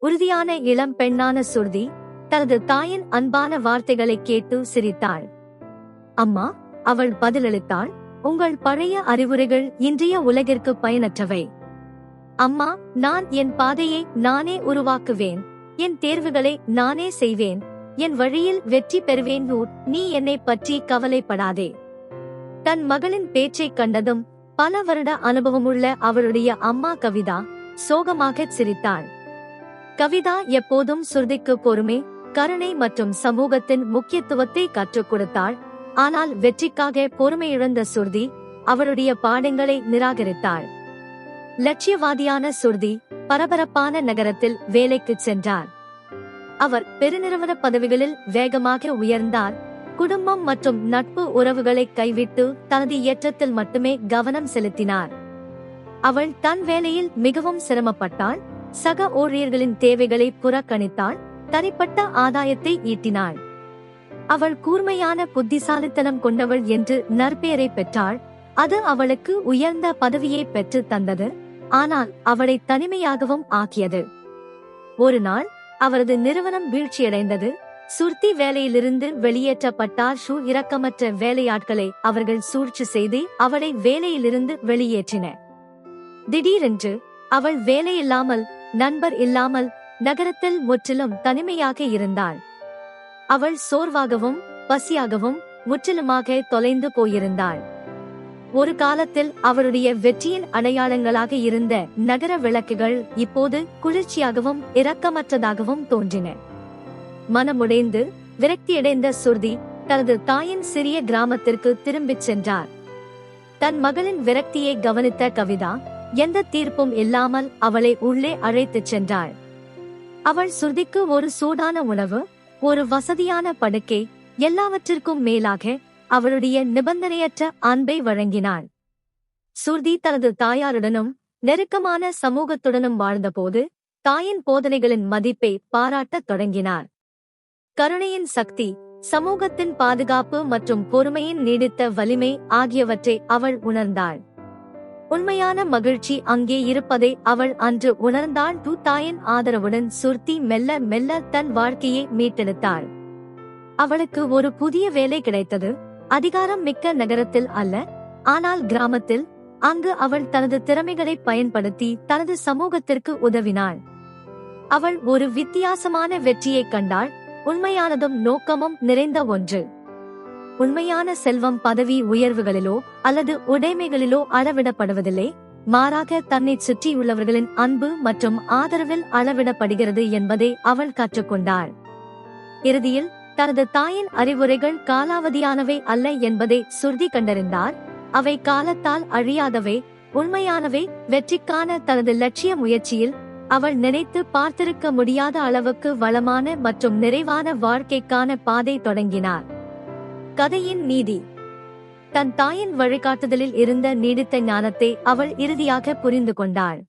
உறுதியான இளம் பெண்ணான சுருதி தனது தாயின் அன்பான வார்த்தைகளை கேட்டு சிரித்தாள். அம்மா, அவள் பதிலளித்தாள், உங்கள் பழைய அறிவுரைகள் இன்றைய உலகிற்கு பயனற்றவை. அம்மா, நான் என் பாதையை நானே உருவாக்குவேன், என் தேர்வுகளை நானே செய்வேன், என் வழியில் வெற்றி பெறுவேன். நீ என்னை பற்றி கவலைப்படாதே. தன் மகளின் பேச்சைக் கண்டதும் பல வருட அனுபவமுள்ள அவளுடைய அம்மா கவிதா சோகமாகச் சிரித்தாள். கவிதா எப்போதும் சுருதிக்கு பொறுமை, கருணை மற்றும் சமூகத்தின் முக்கியத்துவத்தை கற்றுக் கொடுத்தாள். ஆனால் வெற்றிக்காக பொறுமையிழந்த சுருதி அவளுடைய பாடங்களை நிராகரித்தாள். லட்சியவாதியான சுருதி பரபரப்பான நகரத்தில் வேலைக்குச் சென்றார். அவர் பெருநிறுவன பதவிகளில் வேகமாக உயர்ந்தார். குடும்பம் மற்றும் நட்பு உறவுகளை கைவிட்டு தனது ஏற்றத்தில் மட்டுமே கவனம் செலுத்தினார். அவள் தன் வேலையில் மிகவும் சிரமப்பட்டாள், சக ஊழியர்களின் தேவைகளை புறக்கணித்தாள், தனிப்பட்ட ஆதாயத்தை ஈட்டினாள். அவள் கூர்மையான புத்திசாலித்தனம் கொண்டவள் என்று நற்பெயரை பெற்றாள். அது அவளுக்கு உயர்ந்த பதவியை பெற்று தந்தது, ஆனால் அவளை தனிமையாகவும் ஆக்கியது. ஒரு நாள் அவரது நிறுவனம் வீழ்ச்சியடைந்தது. சுருதி வேலையிலிருந்து வெளியேற்றப்பட்டார். இரக்கமற்ற வேலையாட்களை அவர்கள் சூழ்ச்சி செய்து அவளை வேலையிலிருந்து வெளியேற்றினர். திடீரென்று அவள் வேலையில்லாமல், நண்பர் இல்லாமல் நகரத்தில் முற்றிலும் தனிமையாக இருந்தாள். அவள் சோர்வாகவும் பசியாகவும் முற்றிலுமாக தொலைந்து போயிருந்தாள். ஒரு காலத்தில் அவளுடைய வெற்றியின் அடையாளங்களாக இருந்த நகர விளக்குகள் இப்போது குளிர்ச்சியாகவும் இரக்கமற்றதாகவும் தோன்றின. மனமுடைந்து விரக்தியடைந்த சுருதி தனது தாயின் சிறிய கிராமத்திற்கு திரும்பிச் சென்றார். தன் மகளின் விரக்தியை கவனித்த கவிதா எந்த தீர்ப்பும் இல்லாமல் அவளை உள்ளே அழைத்துச் சென்றாள். அவள் சுருதிக்கு ஒரு சூடான உணவு, ஒரு வசதியான படுக்கை, எல்லாவற்றிற்கும் மேலாக அவளுடைய நிபந்தனையற்ற அன்பை வழங்கினாள். சுருதி தனது தாயாருடனும் நெருக்கமான சமூகத்துடனும் வாழ்ந்தபோது தாயின் போதனைகளின் மதிப்பை பாராட்டத் தொடங்கினார். கருணையின் சக்தி, சமூகத்தின் பாதுகாப்பு மற்றும் பொறுமையின் நீடித்த வலிமை ஆகியவற்றை அவள் உணர்ந்தாள். உண்மையான மகிழ்ச்சி அங்கே இருப்பதை அவள் அன்று உணர்ந்தாள். தாயின் ஆதரவுடன் சுருதி மெல்ல மெல்ல தன் வாழ்க்கையை மீட்டெடுத்தாள். அவளுக்கு ஒரு புதிய வேலை கிடைத்தது. அதிகாரம் மிக்க நகரத்தில் அல்ல, ஆனால் கிராமத்தில். அங்கு அவள் தனது திறமைகளை பயன்படுத்தி தனது சமூகத்திற்கு உதவினாள். அவள் ஒரு வித்தியாசமான வெற்றியை கண்டாள், உண்மையானதும் நோக்கமும் நிறைந்த ஒன்று. உண்மையான செல்வம் பதவி உயர்வுகளிலோ அல்லது உடைமைகளிலோ அளவிடப்படுவதில்லை, மாறாக தன்னை சுற்றியுள்ளவர்களின் அன்பு மற்றும் ஆதரவில் அளவிடப்படுகிறது என்பதை அவள் கற்றுக்கொண்டாள். இறுதியில் தனது தாயின் அறிவுரைகள் காலாவதியானவை அல்ல என்பதை சுருதி கண்டறிந்தார். அவை காலத்தால் அழியாதவை, உண்மையானவை. வெற்றிக்கான தனது லட்சிய முயற்சியில் அவள் நினைத்து பார்த்திருக்க முடியாத அளவுக்கு வளமான மற்றும் நிறைவான வாழ்க்கைக்கான பாதை தொடங்கினார். கதையின் நீதி: தன் தாயின் வழிகாட்டுதலில் இருந்த நீடித்த ஞானத்தை அவள் இறுதியாக புரிந்து கொண்டாள்.